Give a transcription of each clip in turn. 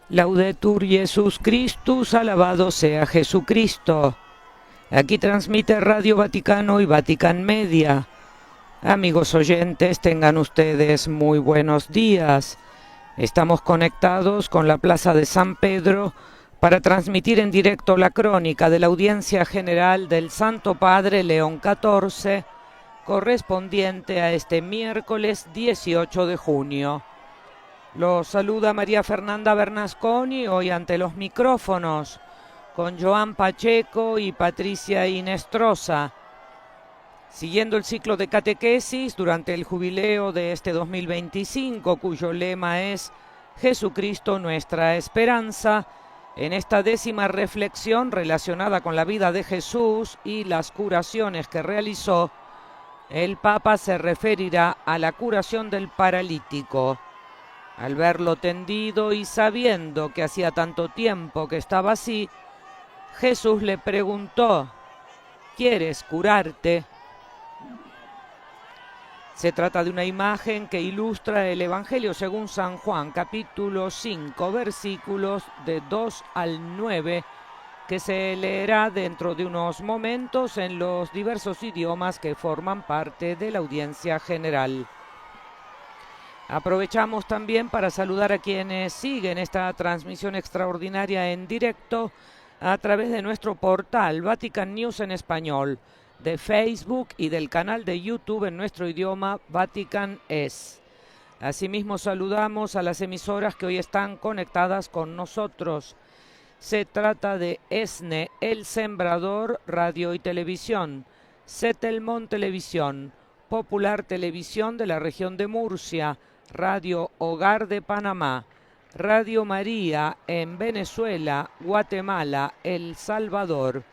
Laudetur Jesus Christus, alabado sea Jesucristo. Aquí transmite Radio Vaticano y Vatican Media. Amigos oyentes, tengan ustedes muy buenos días. Estamos conectados con la Plaza de San Pedro para transmitir en directo la crónica de la audiencia general del Santo Padre León XIV, correspondiente a este miércoles 18 de junio. Los saluda María Fernanda Bernasconi, hoy ante los micrófonos, con Joan Pacheco y Patricia Inestrosa. Siguiendo el ciclo de catequesis durante el jubileo de este 2025, cuyo lema es Jesucristo nuestra esperanza, en esta 10ª reflexión relacionada con la vida de Jesús y las curaciones que realizó, el Papa se referirá a la curación del paralítico. Al verlo tendido y sabiendo que hacía tanto tiempo que estaba así, Jesús le preguntó: ¿quieres curarte? Se trata de una imagen que ilustra el Evangelio según San Juan, capítulo 5, versículos de 2 al 9, que se leerá dentro de unos momentos en los diversos idiomas que forman parte de la audiencia general. Aprovechamos también para saludar a quienes siguen esta transmisión extraordinaria en directo a través de nuestro portal Vatican News en español, de Facebook y del canal de YouTube en nuestro idioma Vatican Es. Asimismo saludamos a las emisoras que hoy están conectadas con nosotros. Se trata de ESNE, El Sembrador, Radio y Televisión, Setelmont Televisión, Popular Televisión de la región de Murcia, Radio Hogar de Panamá, Radio María en Venezuela, Guatemala, El Salvador,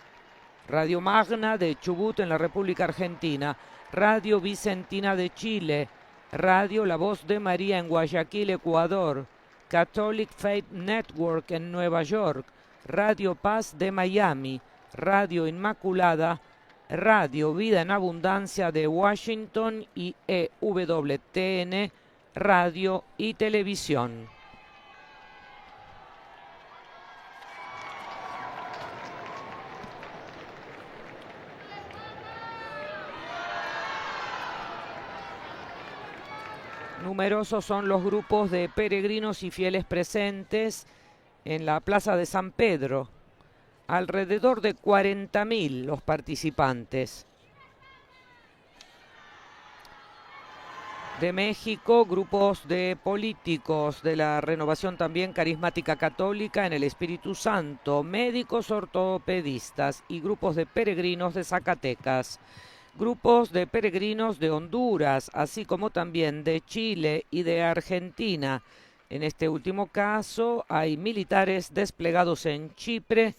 Radio Magna de Chubut en la República Argentina, Radio Vicentina de Chile, Radio La Voz de María en Guayaquil, Ecuador, Catholic Faith Network en Nueva York, Radio Paz de Miami, Radio Inmaculada, Radio Vida en Abundancia de Washington y EWTN, Radio y Televisión. Numerosos son los grupos de peregrinos y fieles presentes en la Plaza de San Pedro. Alrededor de 40.000 los participantes. De México, grupos de políticos de la Renovación también Carismática Católica en el Espíritu Santo, médicos ortopedistas y grupos de peregrinos de Zacatecas, grupos de peregrinos de Honduras, así como también de Chile y de Argentina. En este último caso hay militares desplegados en Chipre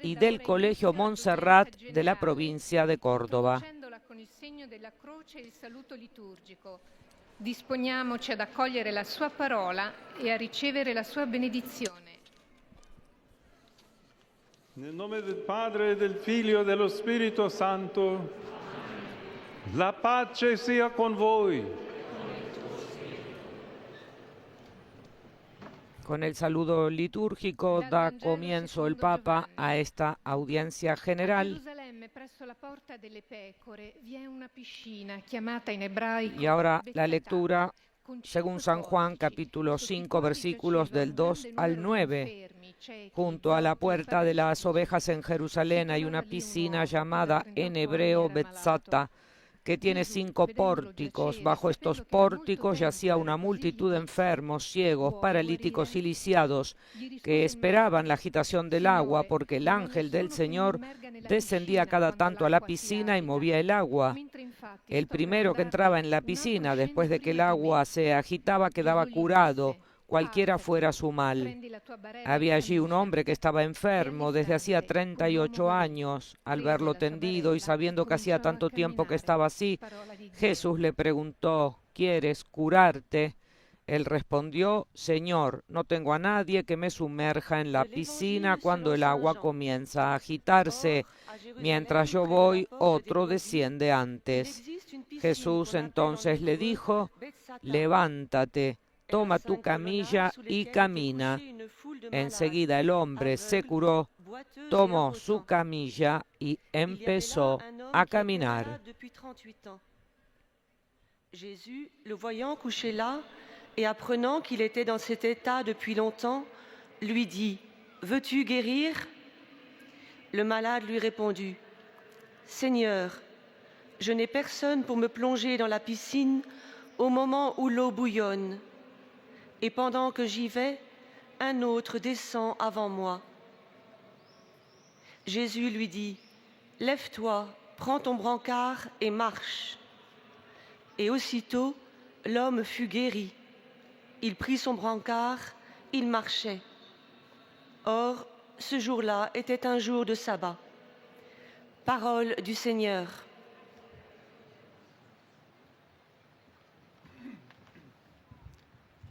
y del Colegio Montserrat de la provincia de Córdoba. Con il segno della croce e il saluto liturgico. Disponiamoci ad accogliere la sua parola e a ricevere la sua benedizione. Nel nome del Padre, del Figlio e dello Spirito Santo, la pace sia con voi. Con el saludo litúrgico da comienzo el Papa a esta audiencia general. Y ahora la lectura según San Juan, capítulo 5, versículos del 2 al 9. Junto a la puerta de las ovejas en Jerusalén hay una piscina llamada en hebreo Betzata, que tiene 5 pórticos. Bajo estos pórticos yacía una multitud de enfermos, ciegos, paralíticos y lisiados, que esperaban la agitación del agua, porque el ángel del Señor descendía cada tanto a la piscina y movía el agua. El primero que entraba en la piscina, después de que el agua se agitaba, quedaba curado, cualquiera fuera su mal. Había allí un hombre que estaba enfermo desde hacía 38 años. Al verlo tendido y sabiendo que hacía tanto tiempo que estaba así, Jesús le preguntó: ¿quieres curarte? Él respondió: Señor, no tengo a nadie que me sumerja en la piscina cuando el agua comienza a agitarse. Mientras yo voy, otro desciende antes. Jesús entonces le dijo: levántate, toma tu camilla y camina. Enseguida el hombre se curó, tomó su camilla y empezó a caminar. Jésus, le voyant couché là et apprenant qu'il était dans cet état depuis longtemps, lui dit: Veux-tu guérir? Le malade lui répondit: Seigneur, je n'ai personne pour me plonger dans la piscine au moment où l'eau bouillonne. Et pendant que j'y vais, un autre descend avant moi. Jésus lui dit: Lève-toi, prends ton brancard et marche. Et aussitôt, l'homme fut guéri. Il prit son brancard, il marchait. Or, ce jour-là était un jour de sabbat. Parole du Seigneur.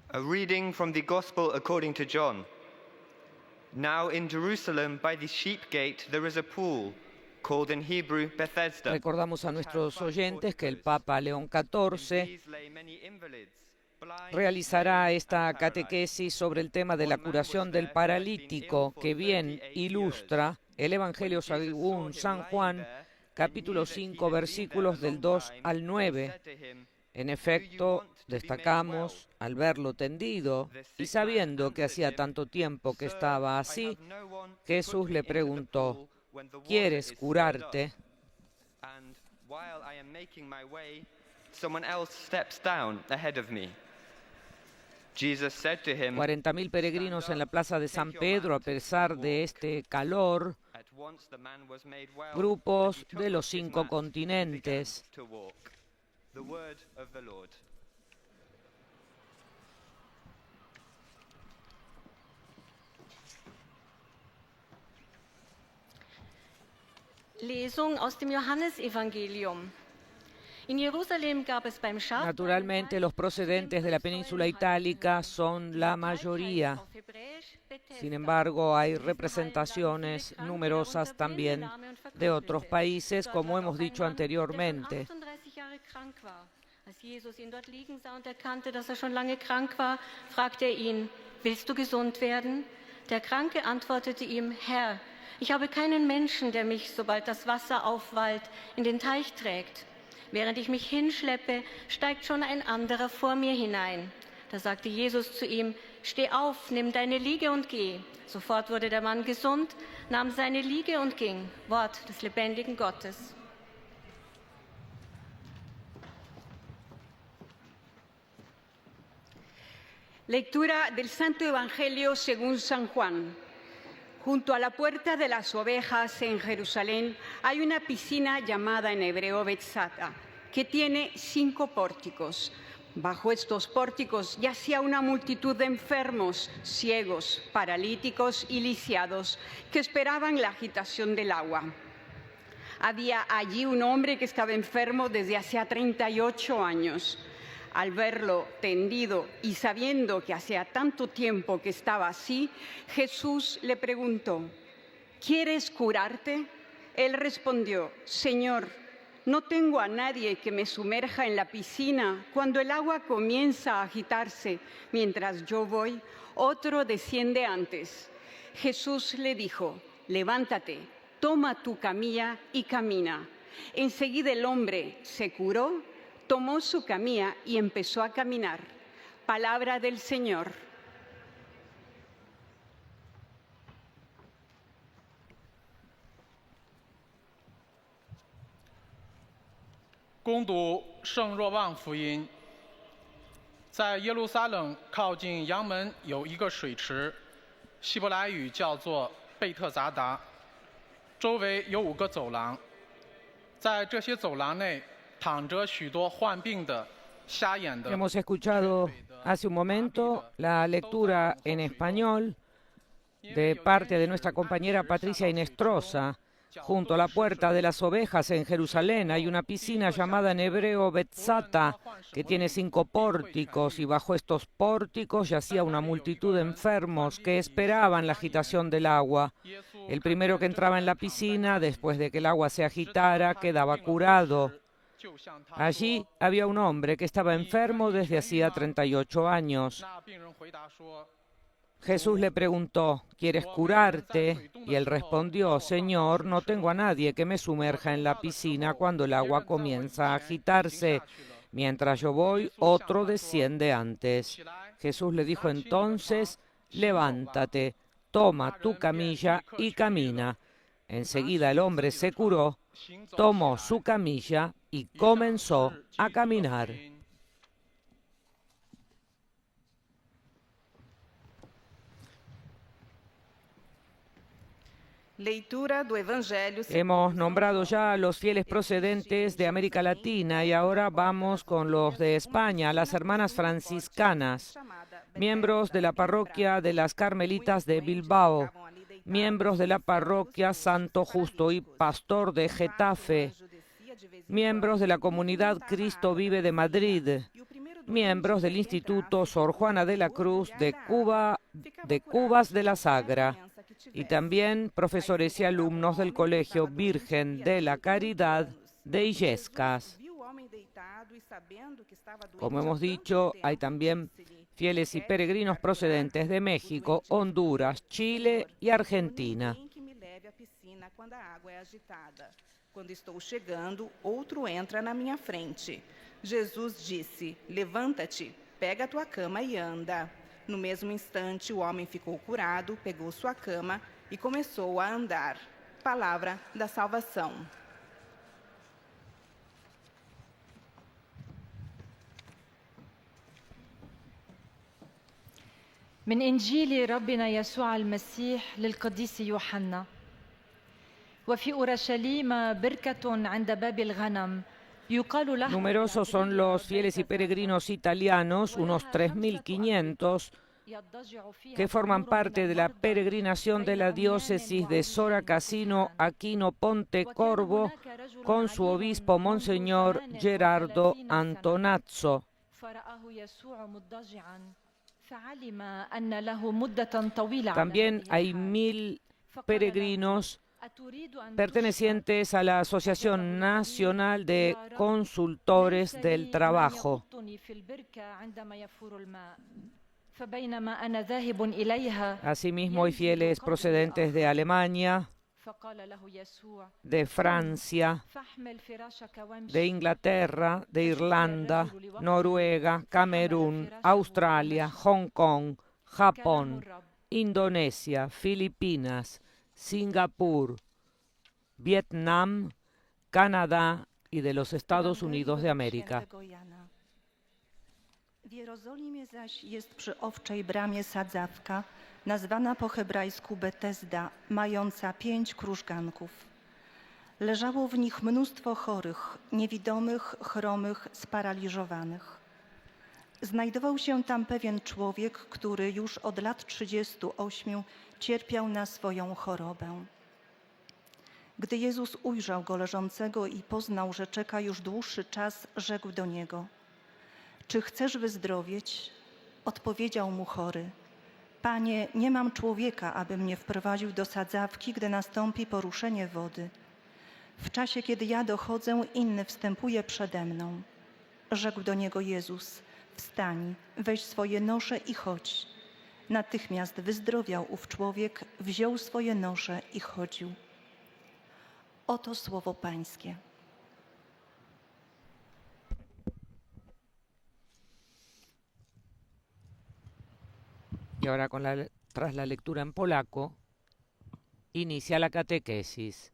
A reading from the Gospel according to John. Now in Jerusalem by the sheep gate there is a pool, called in Hebrew Bethesda. Recordamos a nuestros oyentes que el Papa León XIV realizará esta catequesis sobre el tema de la curación del paralítico, que bien ilustra el Evangelio según San Juan, capítulo 5, versículos del 2 al 9. En efecto, destacamos, al verlo tendido y sabiendo que hacía tanto tiempo que estaba así, Jesús le preguntó: ¿Quieres curarte? 40.000 peregrinos en la plaza de San Pedro a pesar de este calor, grupos de los 5 continentes. Lesung aus dem Johannesevangelium. In Jerusalem gab es beim Schafweiden Naturalmente, los procedentes de la península itálica son la mayoría. Sin embargo, hay representaciones numerosas también de otros países, como hemos dicho anteriormente. Als Jesus ihn dort liegen sah und erkannte, dass schon lange krank war, fragte ihn: Willst du gesund werden? Der Kranke antwortete ihm: Herr, ich habe keinen Menschen, der mich, sobald das Wasser aufwallt, in den Teich trägt. Während ich mich hinschleppe, steigt schon ein anderer vor mir hinein. Da sagte Jesus zu ihm: Steh auf, nimm deine Liege und geh. Sofort wurde der Mann gesund, nahm seine Liege und ging. Wort des lebendigen Gottes. Lectura del Santo Evangelio según San Juan. Junto a la puerta de las ovejas en Jerusalén hay una piscina llamada en hebreo Betzata, que tiene 5 pórticos. Bajo estos pórticos yacía una multitud de enfermos, ciegos, paralíticos y lisiados que esperaban la agitación del agua. Había allí un hombre que estaba enfermo desde hacía 38 años. Al verlo tendido y sabiendo que hacía tanto tiempo que estaba así, Jesús le preguntó: ¿Quieres curarte? Él respondió: Señor, no tengo a nadie que me sumerja en la piscina. Cuando el agua comienza a agitarse mientras yo voy, otro desciende antes. Jesús le dijo: Levántate, toma tu camilla y camina. Enseguida el hombre se curó, tomó su camilla y empezó a caminar. Palabra del Señor.圣若望福音，在耶路撒冷靠近阳门有一个水池，希伯来语叫做贝特杂达，周围有5个走廊，在这些走廊内躺着许多患病的、瞎眼的。 Hemos escuchado hace un momento la lectura en español de parte de nuestra compañera Patricia Inestrosa. Junto a la puerta de las ovejas en Jerusalén hay una piscina llamada en hebreo Betzata, que tiene 5 pórticos, y bajo estos pórticos yacía una multitud de enfermos que esperaban la agitación del agua. El primero que entraba en la piscina, después de que el agua se agitara, quedaba curado. Allí había un hombre que estaba enfermo desde hacía 38 años. 那病人回答说 Jesús le preguntó, ¿quieres curarte? Y él respondió, Señor, no tengo a nadie que me sumerja en la piscina cuando el agua comienza a agitarse. Mientras yo voy, otro desciende antes. Jesús le dijo entonces, levántate, toma tu camilla y camina. Enseguida el hombre se curó, tomó su camilla y comenzó a caminar. Leitura do Evangelio. Hemos nombrado ya a los fieles procedentes de América Latina y ahora vamos con los de España, las hermanas franciscanas, miembros de la parroquia de las Carmelitas de Bilbao, miembros de la parroquia Santo Justo y Pastor de Getafe, miembros de la comunidad Cristo Vive de Madrid, miembros del Instituto Sor Juana de la Cruz de Cubas de la Sagra, y también profesores y alumnos del Colegio Virgen de la Caridad de Illescas. Como hemos dicho, hay también fieles y peregrinos procedentes de México, Honduras, Chile y Argentina. Quando estou chegando, outro entra na minha frente. Jesus disse: Levanta-te, pega a tua cama e anda. No mesmo instante, o homem ficou curado, pegou sua cama e começou a andar. Palavra da salvação. من إنجيل ربنا يسوع المسيح للقديس يوحنا. وفي أورشليم بركة عند باب الغنم يقال لها. Numerosos son los fieles y peregrinos italianos, unos 3.500, que forman parte de la peregrinación de la diócesis de Sora Cassino Aquino Pontecorvo con su obispo Monseñor Gerardo Antonazzo. También hay 1.000 peregrinos pertenecientes a la Asociación Nacional de Consultores del Trabajo. Asimismo, hay fieles procedentes de Alemania, de Francia, de Inglaterra, de Irlanda, Noruega, Camerún, Australia, Hong Kong, Japón, Indonesia, Filipinas, Singapur, Vietnam, Canadá y de los Estados Unidos de América. W Jerozolimie zaś jest przy Owczej Bramie sadzawka, nazwana po hebrajsku Betesda, mająca 5 krużganków. Leżało w nich mnóstwo chorych, niewidomych, chromych, sparaliżowanych. Znajdował się tam pewien człowiek, który już od lat 38 cierpiał na swoją chorobę. Gdy Jezus ujrzał go leżącego i poznał, że czeka już dłuższy czas, rzekł do niego: Czy chcesz wyzdrowieć? Odpowiedział mu chory: Panie, nie mam człowieka, aby mnie wprowadził do sadzawki, gdy nastąpi poruszenie wody. W czasie, kiedy ja dochodzę, inny wstępuje przede mną. Rzekł do niego Jezus: Wstań, weź swoje nosze i chodź. Natychmiast wyzdrowiał ów człowiek, wziął swoje nosze i chodził. Oto słowo Pańskie. Y ahora, tras la lectura en polaco, inicia la catequesis.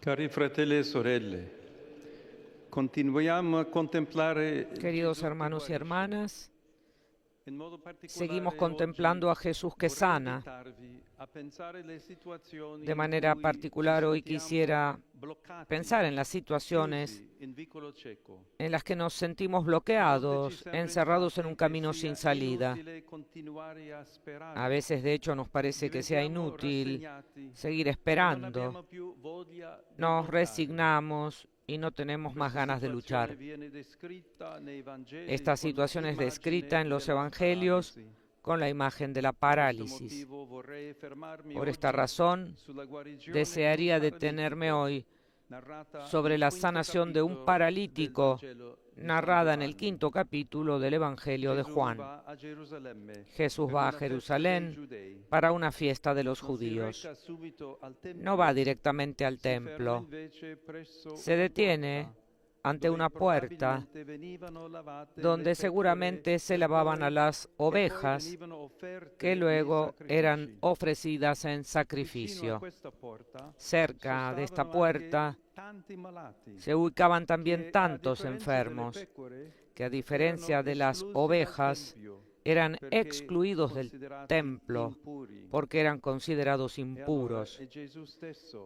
Cari fratelli e sorelle, continuiamo a contemplare. Queridos hermanos y hermanas, seguimos contemplando a Jesús que sana. De manera particular, hoy quisiera pensar en las situaciones en las que nos sentimos bloqueados, encerrados en un camino sin salida. A veces, de hecho, nos parece que sea inútil seguir esperando. Nos resignamos y no tenemos más ganas de luchar. Esta situación es descrita en los Evangelios con la imagen de la parálisis. Por esta razón, desearía detenerme hoy sobre la sanación de un paralítico narrada en el 5º capítulo del Evangelio de Juan. Jesús va a Jerusalén para una fiesta de los judíos. No va directamente al templo. Se detiene ante una puerta donde seguramente se lavaban a las ovejas que luego eran ofrecidas en sacrificio. Cerca de esta puerta se ubicaban también tantos enfermos que, a diferencia de las ovejas, eran excluidos del templo porque eran considerados impuros.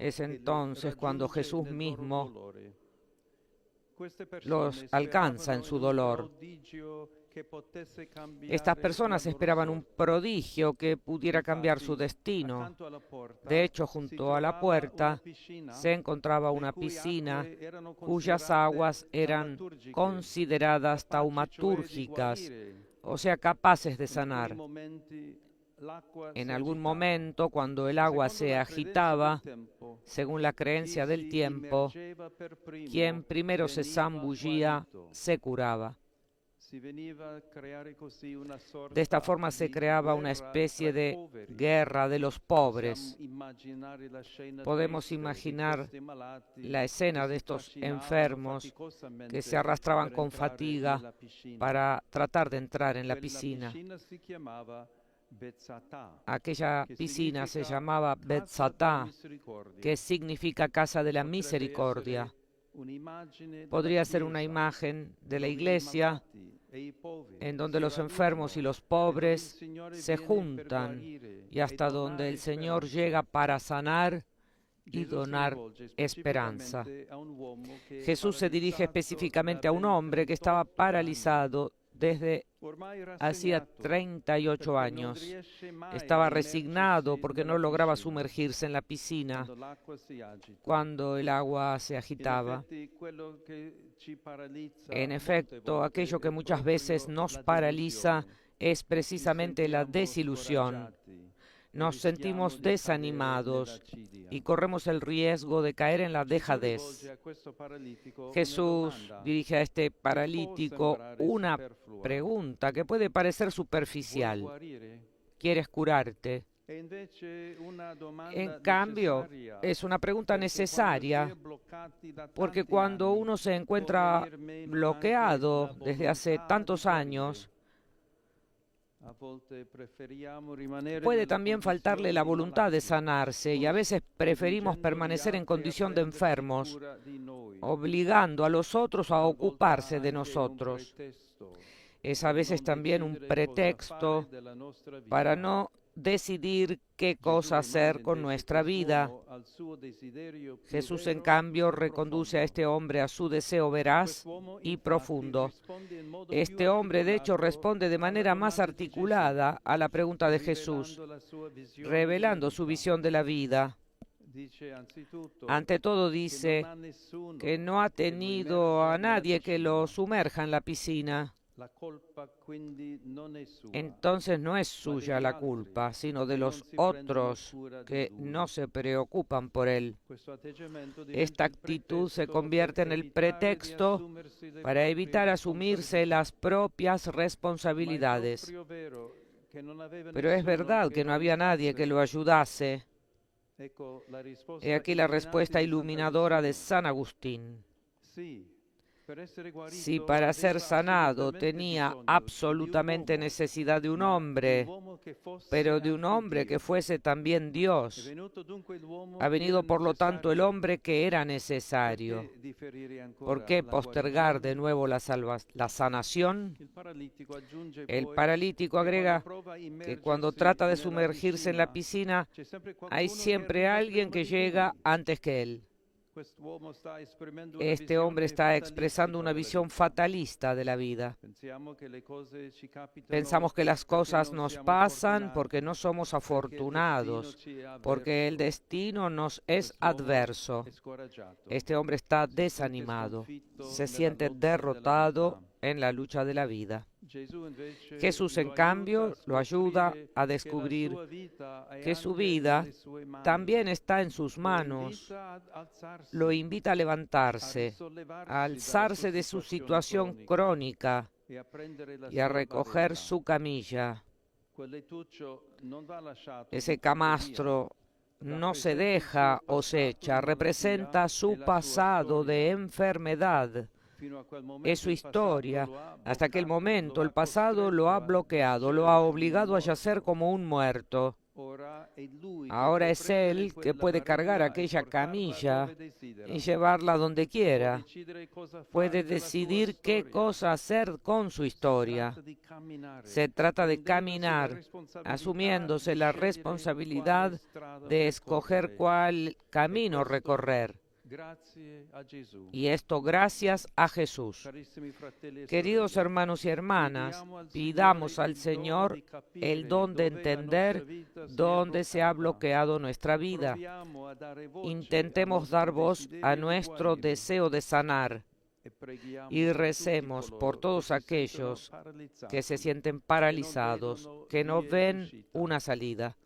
Es entonces cuando Jesús mismo los alcanza en su dolor. Estas personas esperaban un prodigio que pudiera cambiar su destino. De hecho, junto a la puerta se encontraba una piscina cuyas aguas eran consideradas taumatúrgicas, o sea, capaces de sanar. En algún momento, cuando el agua se agitaba, según la creencia del tiempo, quien primero se zambullía se curaba. De esta forma se creaba una especie de guerra de los pobres. Podemos imaginar la escena de estos enfermos que se arrastraban con fatiga para tratar de entrar en la piscina. Aquella piscina se llamaba Betzatá, que significa casa de la misericordia. Podría ser una imagen de la iglesia en donde los enfermos y los pobres se juntan y hasta donde el Señor llega para sanar y donar esperanza. Jesús se dirige específicamente a un hombre que estaba paralizado desde hacía 38 años. Estaba resignado porque no lograba sumergirse en la piscina cuando el agua se agitaba. En efecto, aquello que muchas veces nos paraliza es precisamente la desilusión. Nos sentimos desanimados y corremos el riesgo de caer en la dejadez. Jesús dirige a este paralítico una pregunta que puede parecer superficial. ¿Quieres curarte? En cambio, es una pregunta necesaria, porque cuando uno se encuentra bloqueado desde hace tantos años, puede también faltarle la voluntad de sanarse y a veces preferimos permanecer en condición de enfermos, obligando a los otros a ocuparse de nosotros. Es a veces también un pretexto para no decidir qué cosa hacer con nuestra vida. Jesús, en cambio, reconduce a este hombre a su deseo veraz y profundo. Este hombre, de hecho, responde de manera más articulada a la pregunta de Jesús, revelando su visión de la vida. Ante todo dice que no ha tenido a nadie que lo sumerja en la piscina. Entonces no es suya la culpa, sino de los otros que no se preocupan por él. Esta actitud se convierte en el pretexto para evitar asumirse las propias responsabilidades. Pero es verdad que no había nadie que lo ayudase. He aquí la respuesta iluminadora de San Agustín. Si para ser sanado tenía absolutamente necesidad de un hombre, pero de un hombre que fuese también Dios, ha venido por lo tanto el hombre que era necesario. ¿Por qué postergar de nuevo la sanación? El paralítico agrega que cuando trata de sumergirse en la piscina, hay siempre alguien que llega antes que él. Este hombre está expresando una visión fatalista de la vida. Pensamos que las cosas nos pasan porque no somos afortunados, porque el destino nos es adverso. Este hombre está desanimado, se siente derrotado en la lucha de la vida. Jesús, en cambio, lo ayuda a descubrir que su vida también está en sus manos. Lo invita a levantarse, a alzarse de su situación crónica y a recoger su camilla. Ese camastro no se deja o se echa, representa su pasado de enfermedad. Es su historia. Hasta aquel momento el pasado lo ha bloqueado, lo ha obligado a yacer como un muerto. Ahora es él que puede cargar aquella camilla y llevarla donde quiera. Puede decidir qué cosa hacer con su historia. Se trata de caminar, asumiéndose la responsabilidad de escoger cuál camino recorrer. Y esto gracias a Jesús. Queridos hermanos y hermanas, pidamos al Señor el don de entender dónde se ha bloqueado nuestra vida. Intentemos dar voz a nuestro deseo de sanar y recemos por todos aquellos que se sienten paralizados, que no ven una salida.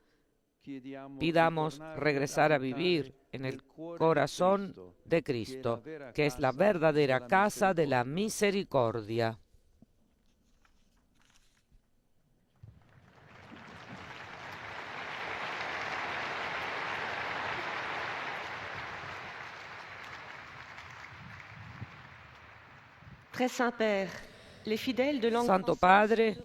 Pidamos regresar a vivir en el corazón de Cristo, que es la verdadera casa de la misericordia. Santo Padre,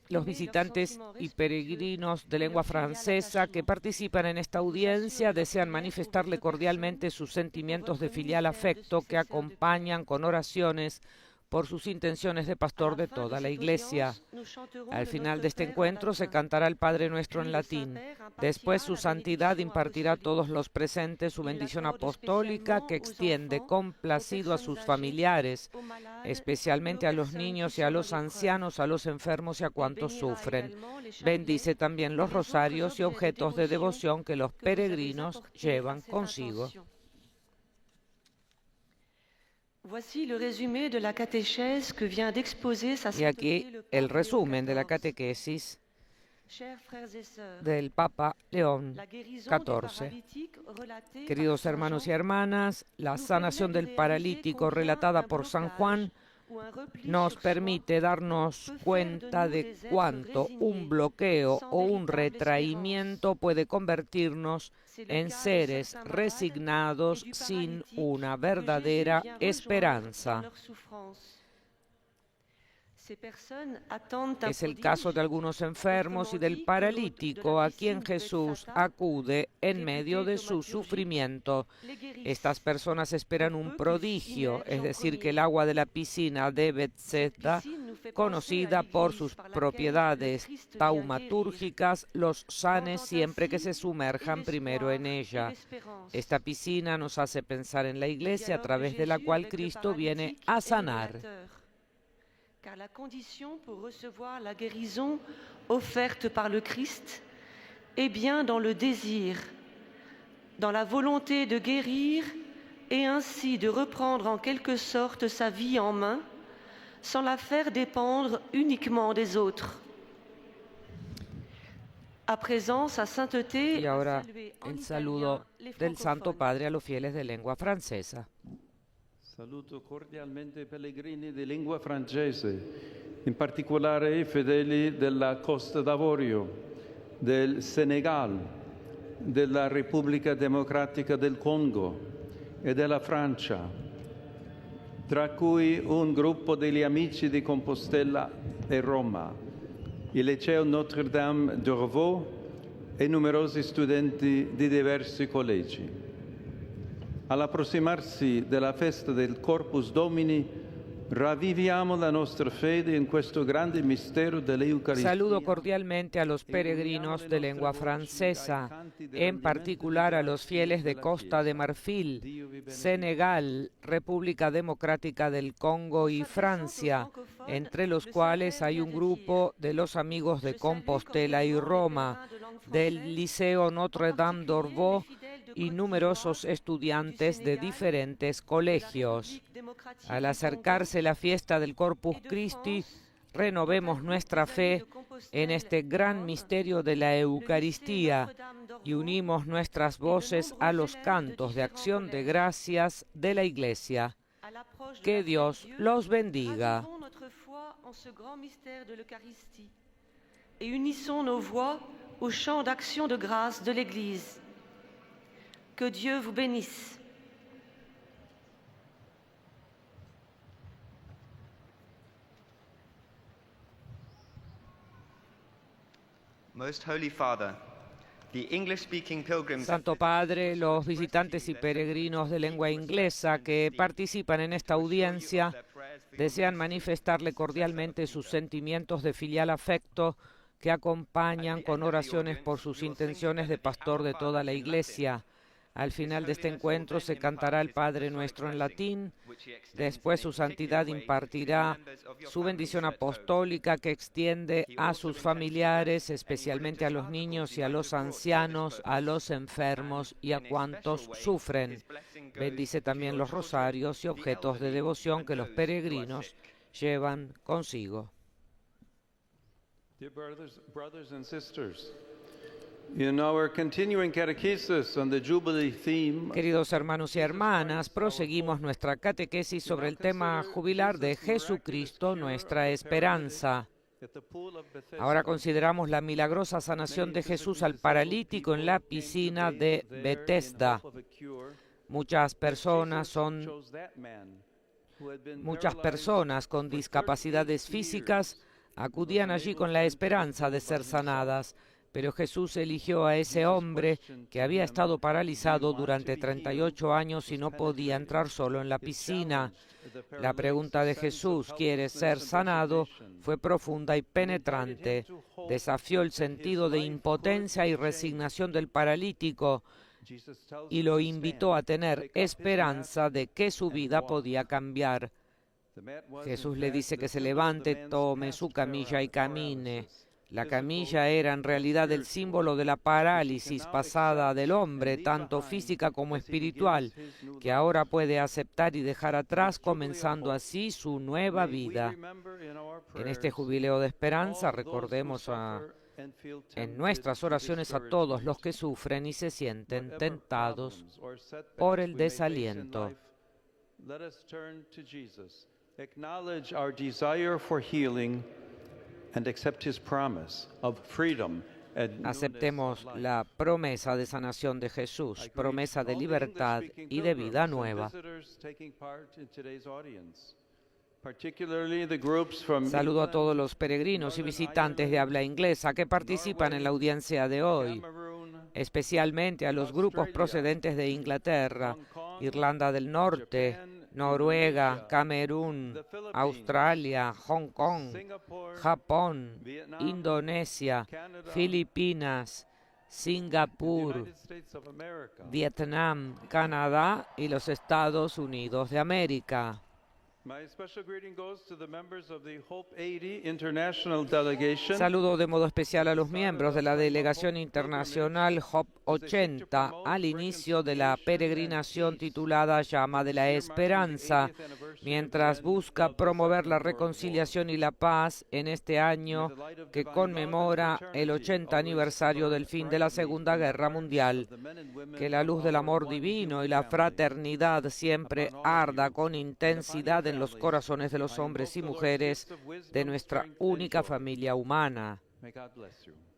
los visitantes y peregrinos de lengua francesa que participan en esta audiencia desean manifestarle cordialmente sus sentimientos de filial afecto que acompañan con oraciones por sus intenciones de pastor de toda la Iglesia. Al final de este encuentro se cantará el Padre Nuestro en latín. Después su santidad impartirá a todos los presentes su bendición apostólica que extiende complacido a sus familiares, especialmente a los niños y a los ancianos, a los enfermos y a cuantos sufren. Bendice también los rosarios y objetos de devoción que los peregrinos llevan consigo. Y aquí el resumen de la catequesis del Papa León XIV. Queridos hermanos y hermanas, la sanación del paralítico relatada por San Juan nos permite darnos cuenta de cuánto un bloqueo o un retraimiento puede convertirnos en seres resignados sin una verdadera esperanza. Es el caso de algunos enfermos y del paralítico a quien Jesús acude en medio de su sufrimiento. Estas personas esperan un prodigio, es decir, que el agua de la piscina de Bethesda, conocida por sus propiedades taumatúrgicas, los sane siempre que se sumerjan primero en ella. Esta piscina nos hace pensar en la Iglesia a través de la cual Cristo viene a sanar. Car la condition pour recevoir la guérison offerte par le Christ est bien dans le désir, dans la volonté de guérir et ainsi de reprendre en quelque sorte sa vie en main, sans la faire dépendre uniquement des autres. À présent, sa sainteté. Y ahora el saludo del Santo Padre a los fieles de lengua francesa. Saluto cordialmente i pellegrini di lingua francese, in particolare i fedeli della Costa d'Avorio, del Senegal, della Repubblica Democratica del Congo e della Francia, tra cui un gruppo degli Amici di Compostela e Roma, il Liceo Notre-Dame d'Orvaux e numerosi studenti di diversi collegi. All'approssimarsi della festa del Corpus Domini, ravviviamo la nostra fede in questo grande mistero dell'Eucaristia. Saludo cordialmente a los peregrinos de lengua francesa, en particular a los fieles de Costa de Marfil, Senegal, República Democrática del Congo y Francia, entre los cuales hay un grupo de los amigos de Compostela y Roma, del Liceo Notre-Dame d'Orvaux y numerosos estudiantes de diferentes colegios. Al acercarse la fiesta del Corpus Christi, renovemos nuestra fe en este gran misterio de la Eucaristía y unimos nuestras voces a los cantos de acción de gracias de la Iglesia. Que Dios los bendiga. Et unissons nos voix au chant d'action de grâce de l'Église. Que Dieu vous bénisse. Most Holy Father, the English-speaking pilgrims Santo Padre, los visitantes y peregrinos de lengua inglesa que participan en esta audiencia desean manifestarle cordialmente sus sentimientos de filial afecto que acompañan con oraciones por sus intenciones de pastor de toda la Iglesia. Al final de este encuentro se cantará el Padre Nuestro en latín. Después su santidad impartirá su bendición apostólica que extiende a sus familiares, especialmente a los niños y a los ancianos, a los enfermos y a cuantos sufren. Bendice también los rosarios y objetos de devoción que los peregrinos llevan consigo. Dear brothers and sisters, in our continuing catechesis on the Jubilee theme, Queridos hermanos y hermanas, proseguimos nuestra catequesis sobre el tema jubilar de Jesucristo, nuestra esperanza. Ahora consideramos la milagrosa sanación de Jesús al paralítico en la piscina de Betesda. Muchas personas con discapacidades físicas acudían allí con la esperanza de ser sanadas, pero Jesús eligió a ese hombre que había estado paralizado durante 38 años y no podía entrar solo en la piscina. La pregunta de Jesús, ¿quieres ser sanado?, fue profunda y penetrante. Desafió el sentido de impotencia y resignación del paralítico y lo invitó a tener esperanza de que su vida podía cambiar. Jesús le dice que se levante, tome su camilla y camine. La camilla era en realidad el símbolo de la parálisis pasada del hombre, tanto física como espiritual, que ahora puede aceptar y dejar atrás, comenzando así su nueva vida. En este jubileo de esperanza recordemos en nuestras oraciones a todos los que sufren y se sienten tentados por el desaliento. Acknowledge our desire for healing and accept his promise of freedom and Aceptemos la promesa de sanación de Jesús, promesa de libertad y de vida nueva. Saludo a todos los peregrinos y visitantes de habla inglesa que participan en la audiencia de hoy, especialmente a los grupos procedentes de Inglaterra, Irlanda del Norte, Noruega, Camerún, Australia, Hong Kong, Japón, Indonesia, Filipinas, Singapur, Vietnam, Canadá y los Estados Unidos de América. Saludo de modo especial a los miembros de la delegación internacional HOP 80 al inicio de la peregrinación titulada Llama de la Esperanza, mientras busca promover la reconciliación y la paz en este año que conmemora el 80 aniversario del fin de la Segunda Guerra Mundial. Que la luz del amor divino y la fraternidad siempre arda con intensidad en los corazones de los hombres y mujeres de nuestra única familia humana.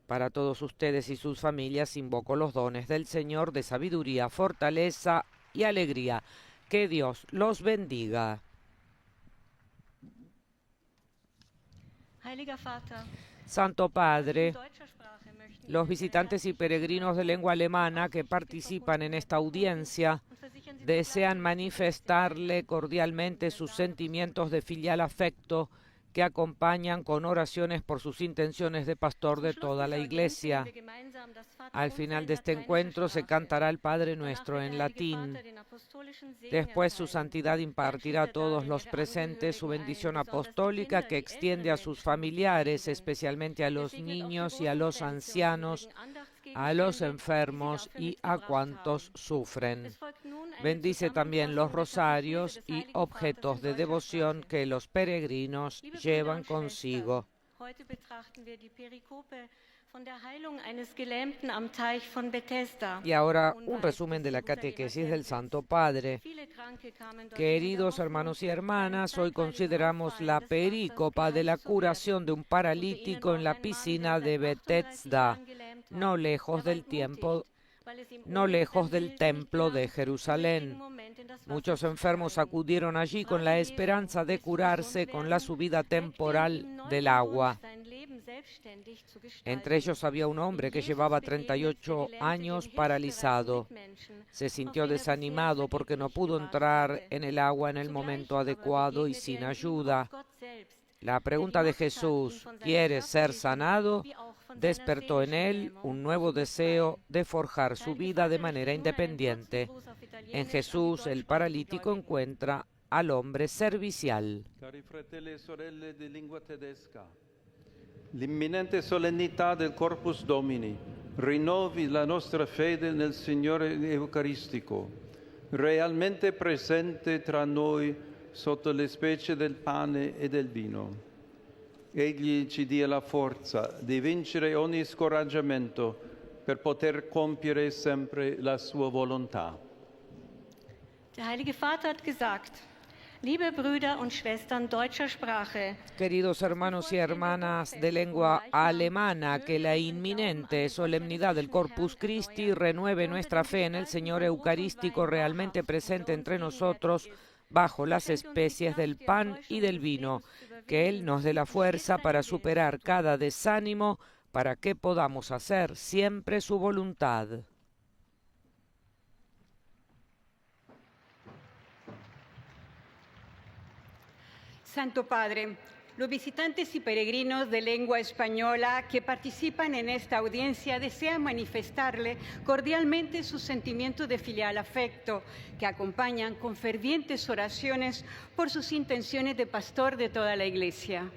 Para todos ustedes y sus familias invoco los dones del Señor de sabiduría, fortaleza y alegría. Que Dios los bendiga. Santo Padre, los visitantes y peregrinos de lengua alemana que participan en esta audiencia desean manifestarle cordialmente sus sentimientos de filial afecto que acompañan con oraciones por sus intenciones de pastor de toda la Iglesia. Al final de este encuentro se cantará el Padre Nuestro en latín. Después su santidad impartirá a todos los presentes su bendición apostólica que extiende a sus familiares, especialmente a los niños y a los ancianos, a los enfermos y a cuantos sufren. Bendice también los rosarios y objetos de devoción que los peregrinos llevan consigo. Heute betrachten wir die Perikope von der Heilung eines Gelähmten am Teich von Bethesda. Y ahora un resumen de la catequesis del Santo Padre. Queridos hermanos y hermanas, hoy consideramos la perícopa de la curación de un paralítico en la piscina de Bethesda, no lejos del templo de Jerusalén. Muchos enfermos acudieron allí con la esperanza de curarse con la subida temporal del agua. Entre ellos había un hombre que llevaba 38 años paralizado. Se sintió desanimado porque no pudo entrar en el agua en el momento adecuado y sin ayuda. La pregunta de Jesús, ¿quieres ser sanado?, despertó en él un nuevo deseo de forjar su vida de manera independiente. En Jesús, el paralítico encuentra al hombre servicial. Cari fratelli e sorelle di lingua tedesca, l'imminente solennità del Corpus Domini rinnovi la nostra fede nel Signore Eucaristico, realmente presente tra noi sotto le specie del pane e del vino. Egli ci dia la forza di vincere ogni scoraggiamento per poter compiere sempre la sua volontà. Der Heilige Vater hat gesagt, liebe Brüder und Schwestern deutscher Sprache, Queridos hermanos y hermanas de lengua alemana, que la inminente solemnidad del Corpus Christi renueve nuestra fe en el Señor Eucarístico realmente presente entre nosotros bajo las especies del pan y del vino, que Él nos dé la fuerza para superar cada desánimo, para que podamos hacer siempre su voluntad. Santo Padre, los visitantes y peregrinos de lengua española que participan en esta audiencia desean manifestarle cordialmente su sentimiento de filial afecto, que acompañan con fervientes oraciones por sus intenciones de pastor de toda la Iglesia.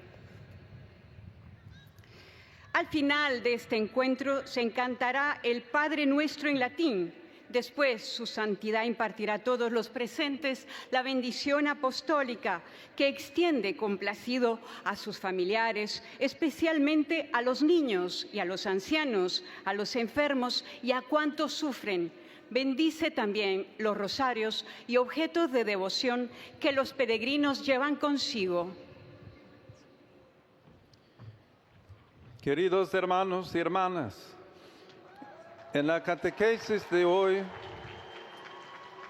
Al final de este encuentro se cantará el Padre Nuestro en latín. Después, su santidad impartirá a todos los presentes la bendición apostólica que extiende complacido a sus familiares, especialmente a los niños y a los ancianos, a los enfermos y a cuantos sufren. Bendice también los rosarios y objetos de devoción que los peregrinos llevan consigo. Queridos hermanos y hermanas, en la catequesis de hoy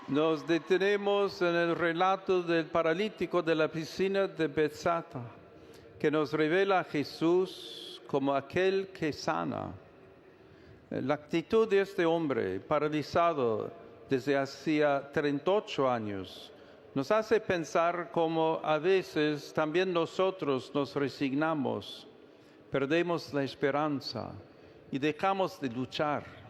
nos detenemos en el relato del paralítico de la piscina de Bethesda, que nos revela a Jesús como aquel que sana. La actitud de este hombre paralizado desde hacía 38 años nos hace pensar cómo a veces también nosotros nos resignamos, perdemos la esperanza y dejamos de luchar.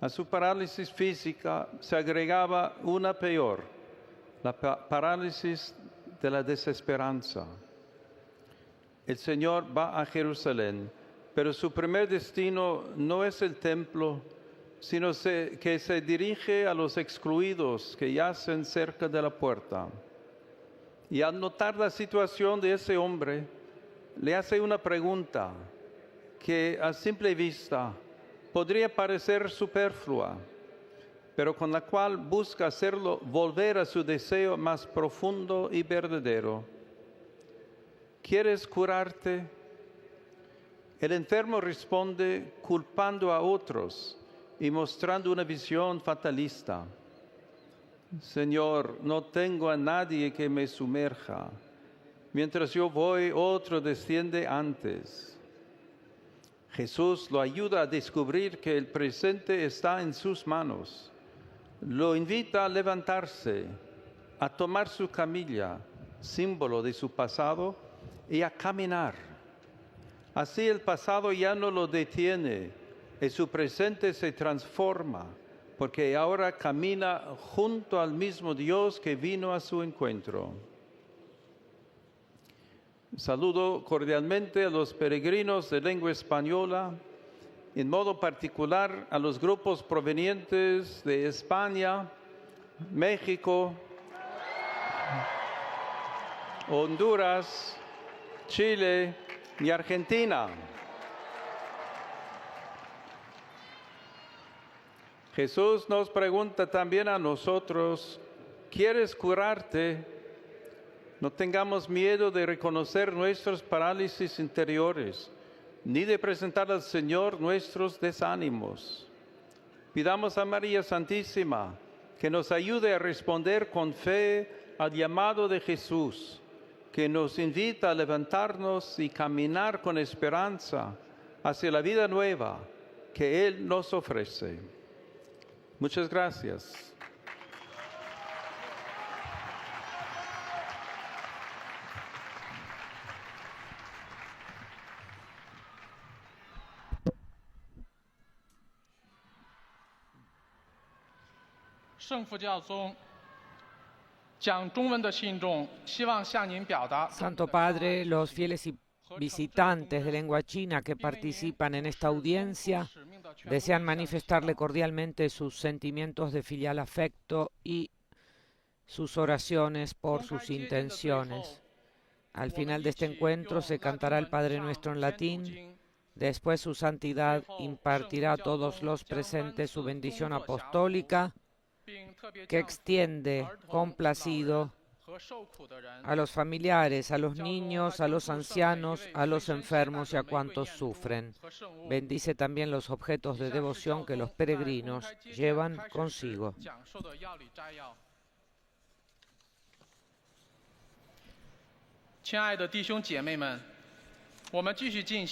A su parálisis física se agregaba una peor, la parálisis de la desesperanza. El Señor va a Jerusalén, pero su primer destino no es el templo, sino que se dirige a los excluidos que yacen cerca de la puerta. Y al notar la situación de ese hombre, le hace una pregunta que a simple vista podría parecer superflua, pero con la cual busca hacerlo volver a su deseo más profundo y verdadero. ¿Quieres curarte? El enfermo responde culpando a otros y mostrando una visión fatalista. Señor, no tengo a nadie que me sumerja. Mientras yo voy, otro desciende antes. Jesús lo ayuda a descubrir que el presente está en sus manos. Lo invita a levantarse, a tomar su camilla, símbolo de su pasado, y a caminar. Así el pasado ya no lo detiene y su presente se transforma, porque ahora camina junto al mismo Dios que vino a su encuentro. Saludo cordialmente a los peregrinos de lengua española en modo particular a los grupos provenientes de España, México, Honduras, Chile y Argentina. Jesús nos pregunta también a nosotros, ¿quieres curarte? No tengamos miedo de reconocer nuestros parálisis interiores, ni de presentar al Señor nuestros desánimos. Pidamos a María Santísima que nos ayude a responder con fe al llamado de Jesús, que nos invita a levantarnos y caminar con esperanza hacia la vida nueva que Él nos ofrece. Muchas gracias. Santo Padre, los fieles y visitantes de lengua china que participan en esta audiencia desean manifestarle cordialmente sus sentimientos de filial afecto y sus oraciones por sus intenciones. Al final de este encuentro se cantará el Padre Nuestro en latín. Después su santidad impartirá a todos los presentes su bendición apostólica, que extiende complacido a los familiares, a los niños, a los ancianos, a los enfermos y a cuantos sufren. Bendice también los objetos de devoción que los peregrinos llevan consigo.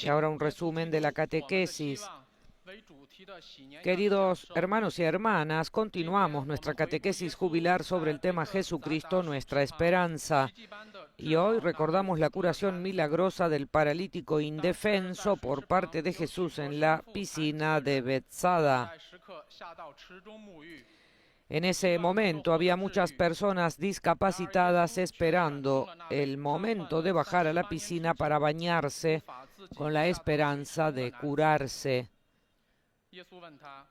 Y ahora un resumen de la catequesis. Queridos hermanos y hermanas, continuamos nuestra catequesis jubilar sobre el tema Jesucristo, nuestra esperanza. Y hoy recordamos la curación milagrosa del paralítico indefenso por parte de Jesús en la piscina de Bethsada. En ese momento había muchas personas discapacitadas esperando el momento de bajar a la piscina para bañarse con la esperanza de curarse.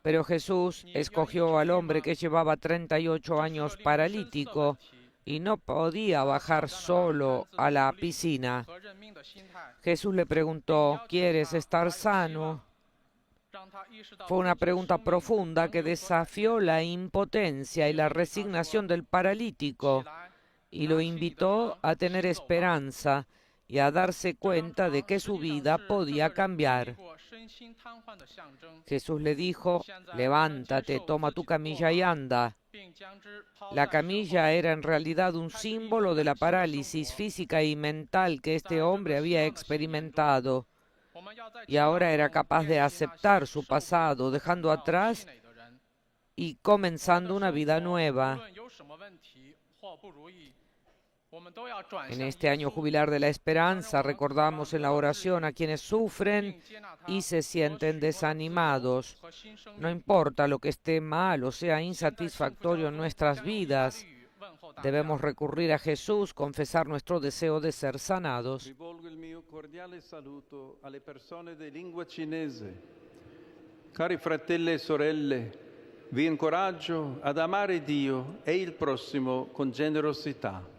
Pero Jesús escogió al hombre que llevaba 38 años paralítico y no podía bajar solo a la piscina. Jesús le preguntó, ¿quieres estar sano? Fue una pregunta profunda que desafió la impotencia y la resignación del paralítico y lo invitó a tener esperanza y a darse cuenta de que su vida podía cambiar. Jesús le dijo, levántate, toma tu camilla y anda. La camilla era en realidad un símbolo de la parálisis física y mental que este hombre había experimentado. Y ahora era capaz de aceptar su pasado, dejando atrás y comenzando una vida nueva. En este año jubilar de la esperanza recordamos en la oración a quienes sufren y se sienten desanimados. No importa lo que esté mal o sea insatisfactorio en nuestras vidas, debemos recurrir a Jesús, confesar nuestro deseo de ser sanados. Rivolgo il mio cordiale saluto alle persone di lingua cinese. Cari fratelli e sorelle, vi incoraggio ad amare Dio e il prossimo con generosità.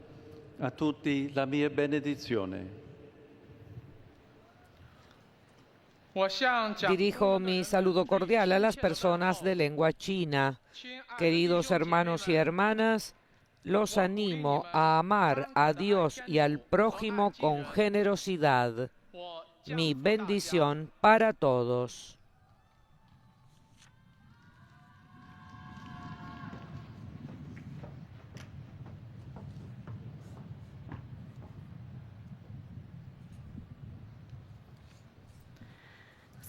A tutti la mia benedizione. Dirijo mi saludo cordial a las personas de lengua china. Queridos hermanos y hermanas, los animo a amar a Dios y al prójimo con generosidad. Mi bendición para todos.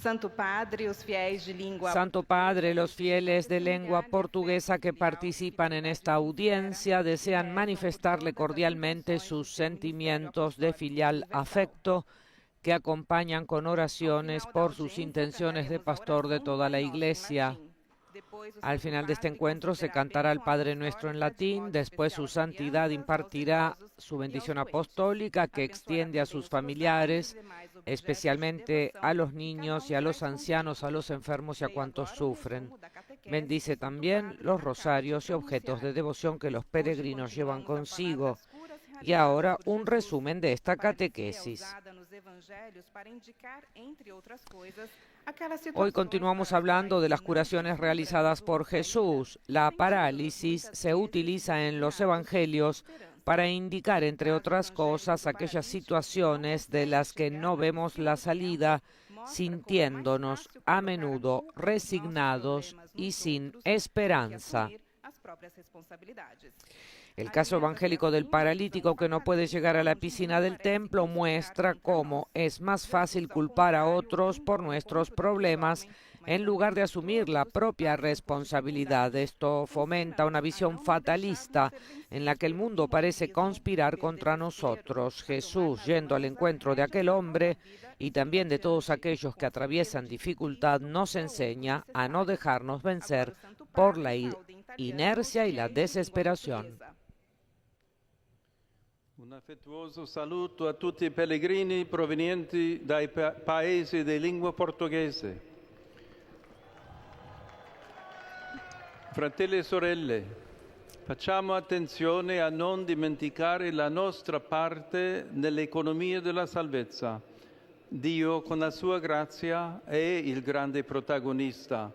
Santo Padre, os fiéis de língua Santo Padre, los fieles de lengua portuguesa que participan en esta audiencia desean manifestarle cordialmente sus sentimientos de filial afecto que acompañan con oraciones por sus intenciones de pastor de toda la Iglesia. Al final de este encuentro se cantará el Padre Nuestro en latín, después su santidad impartirá su bendición apostólica que extiende a sus familiares, especialmente a los niños y a los ancianos, a los enfermos y a cuantos sufren. Bendice también los rosarios y objetos de devoción que los peregrinos llevan consigo. Y ahora un resumen de esta catequesis. Hoy continuamos hablando de las curaciones realizadas por Jesús. La parálisis se utiliza en los evangelios para indicar, entre otras cosas, aquellas situaciones de las que no vemos la salida, sintiéndonos a menudo resignados y sin esperanza. El caso evangélico del paralítico que no puede llegar a la piscina del templo muestra cómo es más fácil culpar a otros por nuestros problemas en lugar de asumir la propia responsabilidad. Esto fomenta una visión fatalista en la que el mundo parece conspirar contra nosotros. Jesús, yendo al encuentro de aquel hombre y también de todos aquellos que atraviesan dificultad, nos enseña a no dejarnos vencer por la inercia y la desesperación. Un affettuoso saluto a tutti i pellegrini provenienti dai paesi di lingua portoghese. Fratelli e sorelle, facciamo attenzione a non dimenticare la nostra parte nell'economia della salvezza. Dio, con la sua grazia, è il grande protagonista,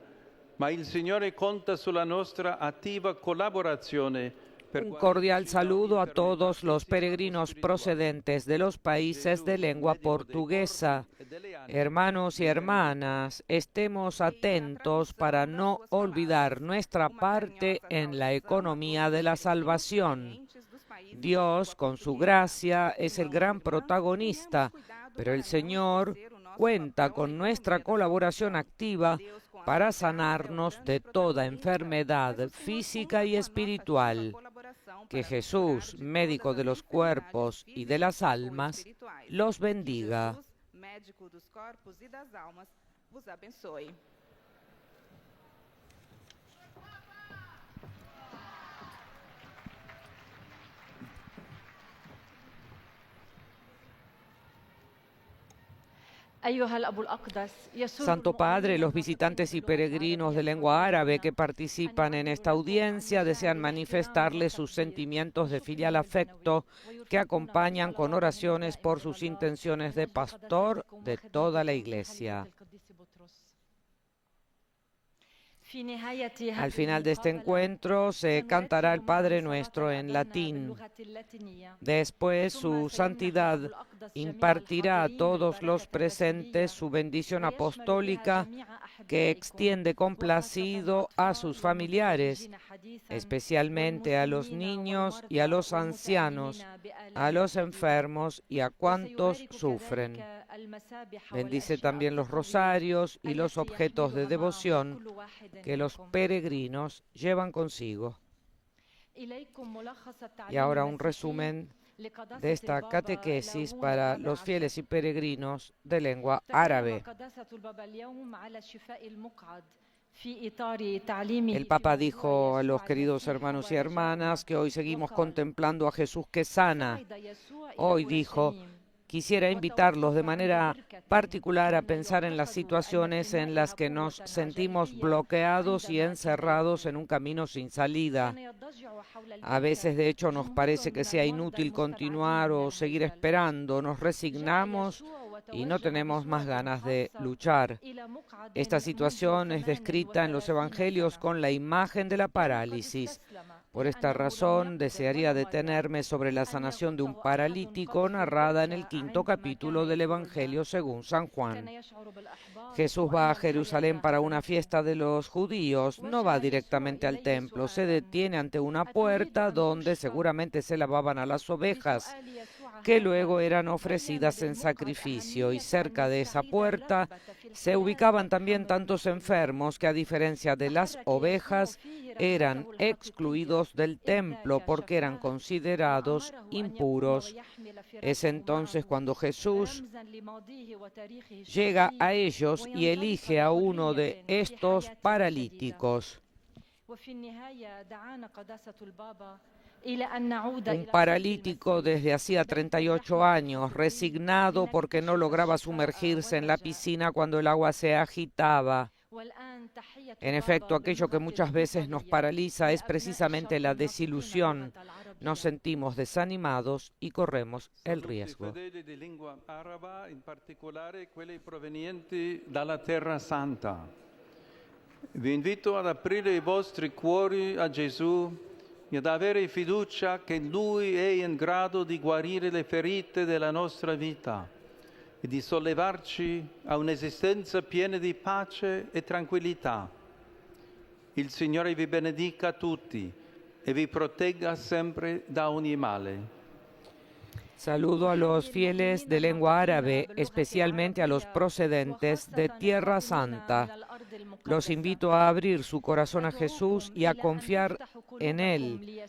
ma il Signore conta sulla nostra attiva collaborazione. Un cordial saludo a todos los peregrinos procedentes de los países de lengua portuguesa. Hermanos y hermanas, estemos atentos para no olvidar nuestra parte en la economía de la salvación. Dios, con su gracia, es el gran protagonista, pero el Señor cuenta con nuestra colaboración activa para sanarnos de toda enfermedad física y espiritual. Que Jesús, médico de los cuerpos y de las almas, los bendiga. Médico dos corpos e das almas, vos abençoe. Santo Padre, los visitantes y peregrinos de lengua árabe que participan en esta audiencia desean manifestarles sus sentimientos de filial afecto que acompañan con oraciones por sus intenciones de pastor de toda la Iglesia. Al final de este encuentro se cantará el Padre Nuestro en latín. Después su santidad impartirá a todos los presentes su bendición apostólica que extiende complacido a sus familiares, especialmente a los niños y a los ancianos, a los enfermos y a cuantos sufren. Bendice también los rosarios y los objetos de devoción que los peregrinos llevan consigo. Y ahora un resumen de esta catequesis para los fieles y peregrinos de lengua árabe. El Papa dijo a los queridos hermanos y hermanas que hoy seguimos contemplando a Jesús que sana. Hoy dijo: quisiera invitarlos de manera particular a pensar en las situaciones en las que nos sentimos bloqueados y encerrados en un camino sin salida. A veces, de hecho, nos parece que sea inútil continuar o seguir esperando. Nos resignamos y no tenemos más ganas de luchar. Esta situación es descrita en los evangelios con la imagen de la parálisis. Por esta razón, desearía detenerme sobre la sanación de un paralítico narrada en el 5º capítulo del Evangelio según San Juan. Jesús va a Jerusalén para una fiesta de los judíos, no va directamente al templo, se detiene ante una puerta donde seguramente se lavaban a las ovejas. que luego eran ofrecidas en sacrificio, y cerca de esa puerta se ubicaban también tantos enfermos que, a diferencia de las ovejas, eran excluidos del templo porque eran considerados impuros. Es entonces cuando Jesús llega a ellos y elige a uno de estos paralíticos. Un paralítico desde hacía 38 años, resignado porque no lograba sumergirse en la piscina cuando el agua se agitaba. En efecto, aquello que muchas veces nos paraliza es precisamente la desilusión. Nos sentimos desanimados y corremos el riesgo. Di lingua araba, in particolare quelli provenienti dalla Terra Santa. Vi invito ad aprire i vostri cuori a Gesù e ad avere fiducia che Lui è in grado di guarire le ferite della nostra vita e di sollevarci a un'esistenza piena di pace e tranquillità. Il Signore vi benedica tutti e vi protegga sempre da ogni male. Saludo a los fieles de lengua árabe, especialmente a los procedentes de Tierra Santa. Los invito a abrir su corazón a Jesús y a confiar en Él,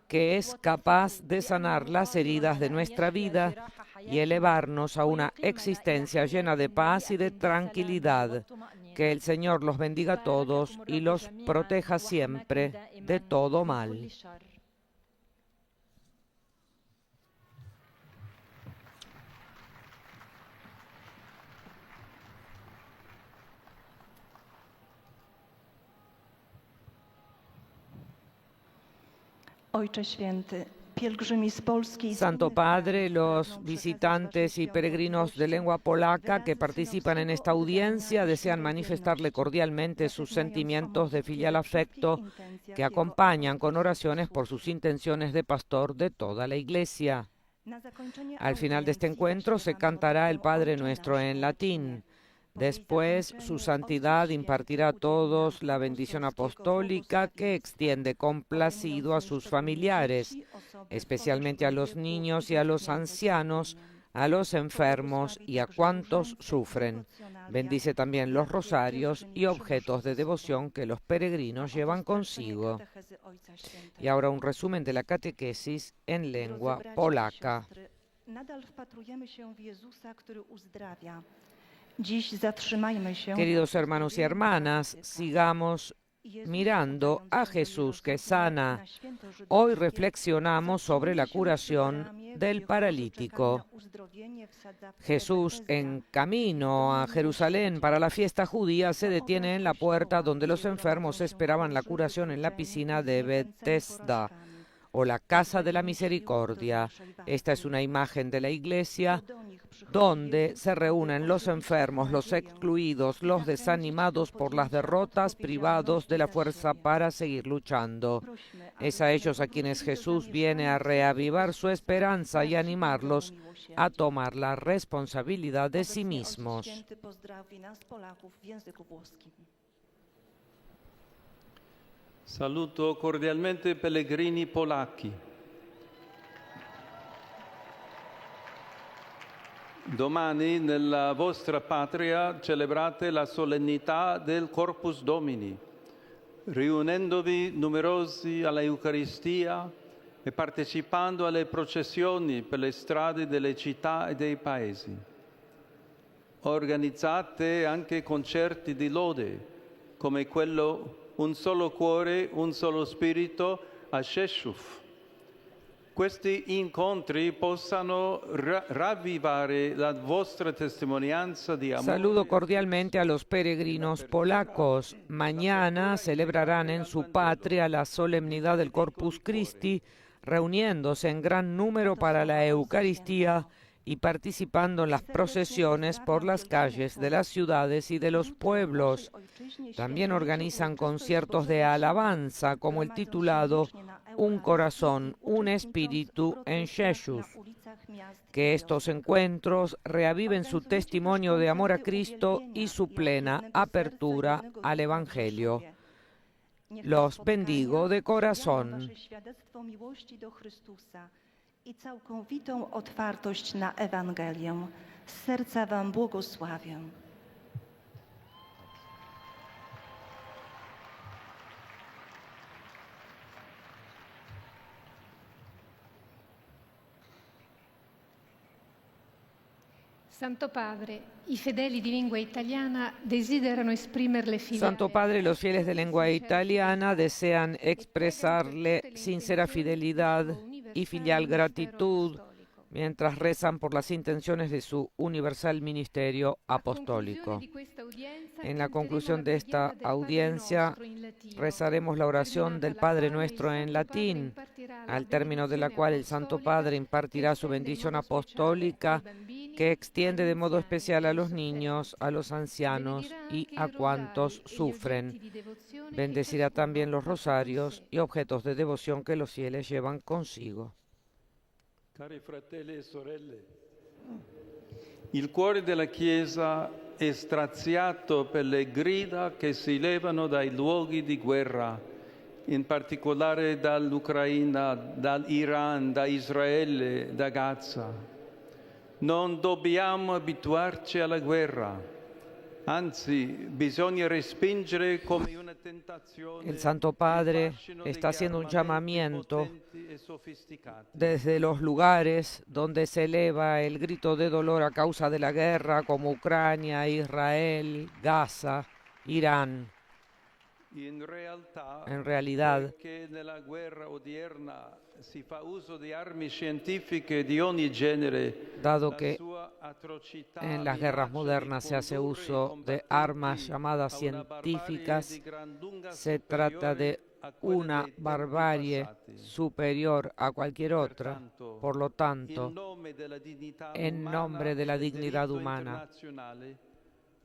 que es capaz de sanar las heridas de nuestra vida y elevarnos a una existencia llena de paz y de tranquilidad. Que el Señor los bendiga a todos y los proteja siempre de todo mal. Ojcze Święty, pielgrzymi z Polski i z Santo innych Padre, krajów los pragną visitantes y przekazać peregrinos de lengua polaca que participan en esta audiencia desean manifestarle cordialmente sus sentimientos de filial afecto que acompañan con oraciones por sus intenciones de pastor de toda la Iglesia. Al final de este encuentro se cantará el Padre Nuestro en latín. Después, su santidad impartirá a todos la bendición apostólica que extiende complacido a sus familiares, especialmente a los niños y a los ancianos, a los enfermos y a cuantos sufren. Bendice también los rosarios y objetos de devoción que los peregrinos llevan consigo. Y ahora un resumen de la catequesis en lengua polaca. Queridos hermanos y hermanas, sigamos mirando a Jesús que sana. Hoy reflexionamos sobre la curación del paralítico. Jesús, en camino a Jerusalén para la fiesta judía, se detiene en la puerta donde los enfermos esperaban la curación en la piscina de Betesda, o la Casa de la Misericordia. Esta es una imagen de la iglesia donde se reúnen los enfermos, los excluidos, los desanimados por las derrotas, privados de la fuerza para seguir luchando. Es a ellos a quienes Jesús viene a reavivar su esperanza y animarlos a tomar la responsabilidad de sí mismos. Saluto cordialmente pellegrini polacchi. Domani nella vostra patria celebrate la solennità del Corpus Domini, riunendovi numerosi alla Eucaristia e partecipando alle processioni per le strade delle città e dei paesi. Organizzate anche concerti di lode, come quello Un solo cuore, un solo spirito a Rzeszów. Questi incontri possano ravvivare la vostra testimonianza di amore. Saludo cordialmente a los peregrinos polacos. Mañana celebrarán en su patria la solemnidad del Corpus Christi, reuniéndose en gran número para la Eucaristía y participando en las procesiones por las calles de las ciudades y de los pueblos. También organizan conciertos de alabanza, como el titulado Un corazón, un espíritu en Rzeszów. Que estos encuentros reaviven su testimonio de amor a Cristo y su plena apertura al Evangelio. Los bendigo de corazón. i całkowitą otwartość na Ewangelię. Z serca Wam błogosławię. Santo Padre, i fedeli di lingua italiana desiderano esprimerle Santo Padre, los fieles de lengua italiana desean expresarle sincera fidelidad y filial gratitud mientras rezan por las intenciones de su universal ministerio apostólico. En la conclusión de esta audiencia, rezaremos la oración del Padre Nuestro en latín, al término de la cual el Santo Padre impartirá su bendición apostólica, que extiende de modo especial a los niños, a los ancianos y a cuantos sufren. Bendecirá también los rosarios y objetos de devoción que los fieles llevan consigo. Cari fratelli e sorelle, il cuore della Chiesa è straziato per le grida che si levano dai luoghi di guerra, in particolare dall'Ucraina, dall'Iran, da Israele, da Gaza. Non dobbiamo abituarci alla guerra. Anzi, bisogna respingere come una tentazione. El Santo Padre está haciendo un llamamiento desde los lugares donde se eleva el grito de dolor a causa de la guerra, como Ucrania, Israel, Gaza, Irán. En realidad, nella guerra odierna si fa uso di armi scientifiche di ogni genere, dado que en las guerras modernas se hace uso de armas llamadas científicas, se trata de una barbarie superior a cualquier otra. Por lo tanto, en nombre de la dignidad humana,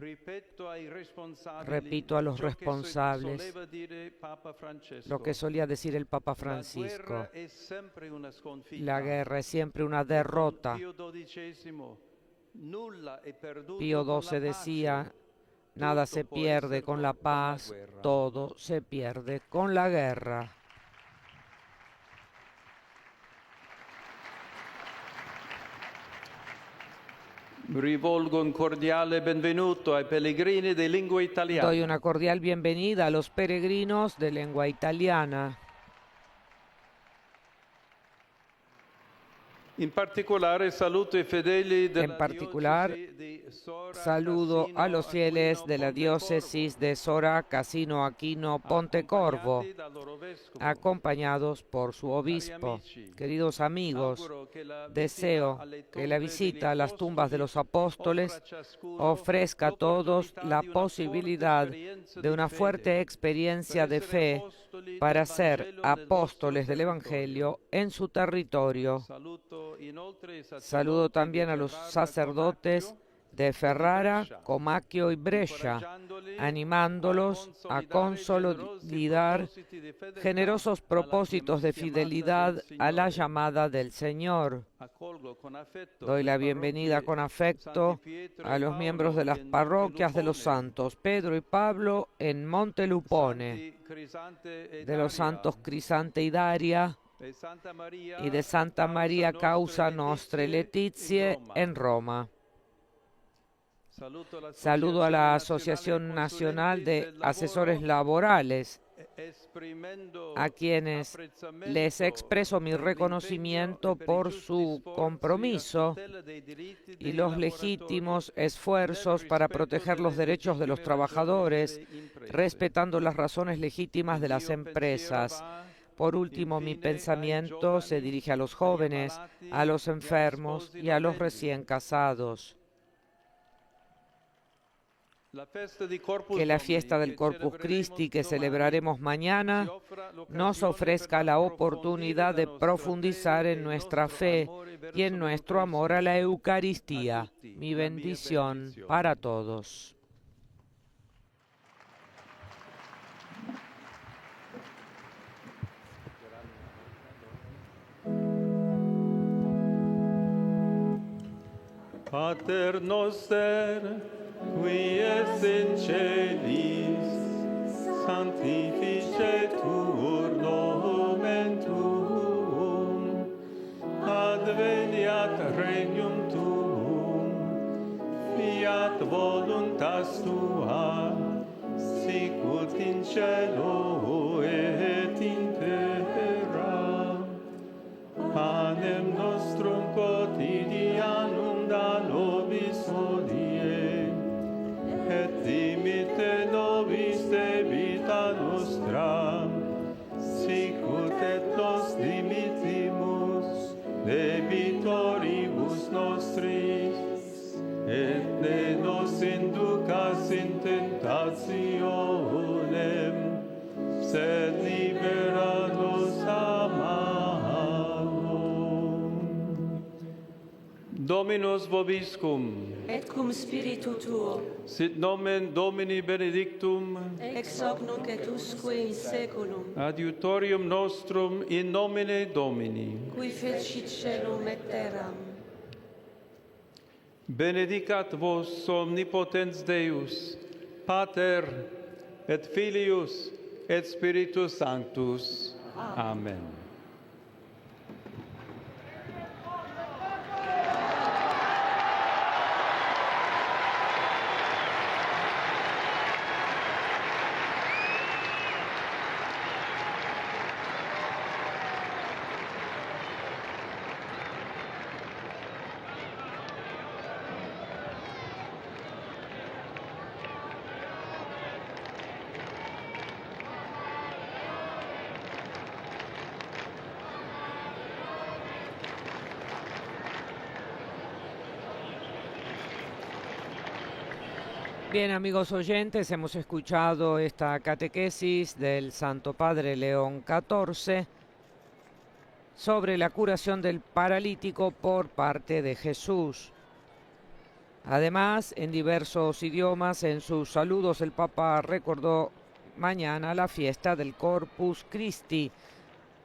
repito a los responsables lo que solía decir el Papa Francisco: la guerra es siempre una derrota. Pío XII decía: nada se pierde con la paz, todo se pierde con la guerra. Rivolgo un cordiale benvenuto ai pellegrini di lingua italiana. Doy una cordial bienvenida a los peregrinos de lengua italiana. In particolare saluto i fedeli della saludo a los fieles de la diócesis de Sora, Casino, Aquino, Pontecorvo, acompañados por su obispo. Queridos amigos, deseo que la visita a las tumbas de los apóstoles ofrezca a todos la posibilidad de una fuerte experiencia de fe para ser apóstoles del Evangelio en su territorio. Saludo también a los sacerdotes de Ferrara, Comacchio y Brescia, animándolos a consolidar generosos propósitos de fidelidad a la llamada del Señor. Doy la bienvenida con afecto a los miembros de las parroquias de los santos Pedro y Pablo en Montelupone, de los santos Crisante y Daria, y de Santa María Causa Nostre Letizie en Roma. Saludo a la Asociación Nacional de Asesores Laborales, a quienes les expreso mi reconocimiento por su compromiso y los legítimos esfuerzos para proteger los derechos de los trabajadores, respetando las razones legítimas de las empresas. Por último, mi pensamiento se dirige a los jóvenes, a los enfermos y a los recién casados. Que la fiesta del Corpus Christi que celebraremos mañana nos ofrezca la oportunidad de profundizar en nuestra fe y en nuestro amor a la Eucaristía. Mi bendición para todos. Pater noster, qui es in celis, sanctificetur nomen tuum, fiat voluntas tua, sicut in cielo et in terra. Panem nostrum quotidianum da nobis hodie, et dimitte nobis debita nostra, sicut et nos dimittimus debitoribus nostris, et ne nos inducas in tentationem, sed libera nos a malo. Dominus vobiscum, Et cum spiritu tuo, sit nomen Domini benedictum, ex hoc nunc et usque in saeculum, adiutorium nostrum in nomine Domini. qui fecit caelum et terram. Benedicat vos omnipotens Deus, Pater et Filius et Spiritus Sanctus. Amen. Bien, amigos oyentes, hemos escuchado esta catequesis del Santo Padre León XIV sobre la curación del paralítico por parte de Jesús. Además, en diversos idiomas, en sus saludos, el Papa recordó mañana la fiesta del Corpus Christi,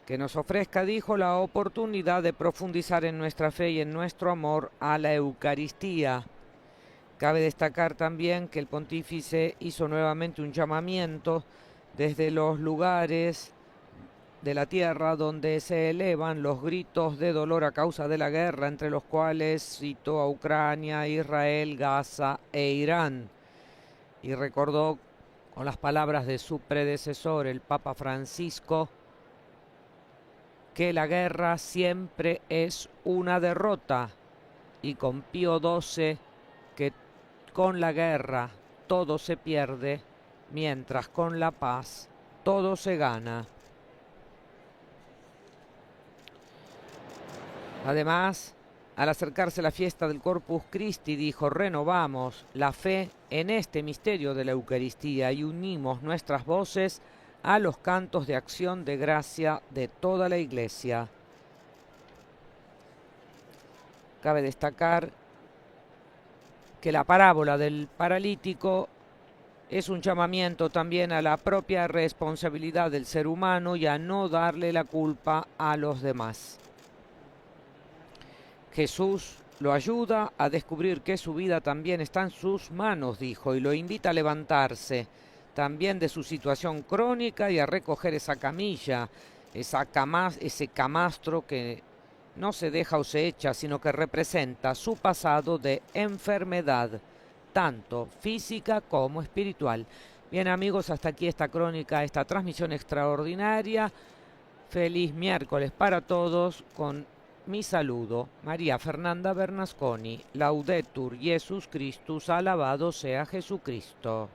que nos ofrezca, dijo, la oportunidad de profundizar en nuestra fe y en nuestro amor a la Eucaristía. Cabe destacar también que el pontífice hizo nuevamente un llamamiento desde los lugares de la tierra donde se elevan los gritos de dolor a causa de la guerra, entre los cuales citó a Ucrania, Israel, Gaza e Irán. Y recordó con las palabras de su predecesor, el Papa Francisco, que la guerra siempre es una derrota, y con Pío XII, que con la guerra todo se pierde, mientras con la paz todo se gana. Además, al acercarse la fiesta del Corpus Christi, dijo: renovamos la fe en este misterio de la Eucaristía y unimos nuestras voces a los cantos de acción de gracia de toda la Iglesia. Cabe destacar que la parábola del paralítico es un llamamiento también a la propia responsabilidad del ser humano y a no darle la culpa a los demás. Jesús lo ayuda a descubrir que su vida también está en sus manos, dijo, y lo invita a levantarse también de su situación crónica y a recoger esa camilla, ese camastro que no se deja o se echa, sino que representa su pasado de enfermedad, tanto física como espiritual. Bien, amigos, hasta aquí esta crónica, esta transmisión extraordinaria. Feliz miércoles para todos, con mi saludo, María Fernanda Bernasconi. Laudetur Jesus Christus, alabado sea Jesucristo.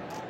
Gracias.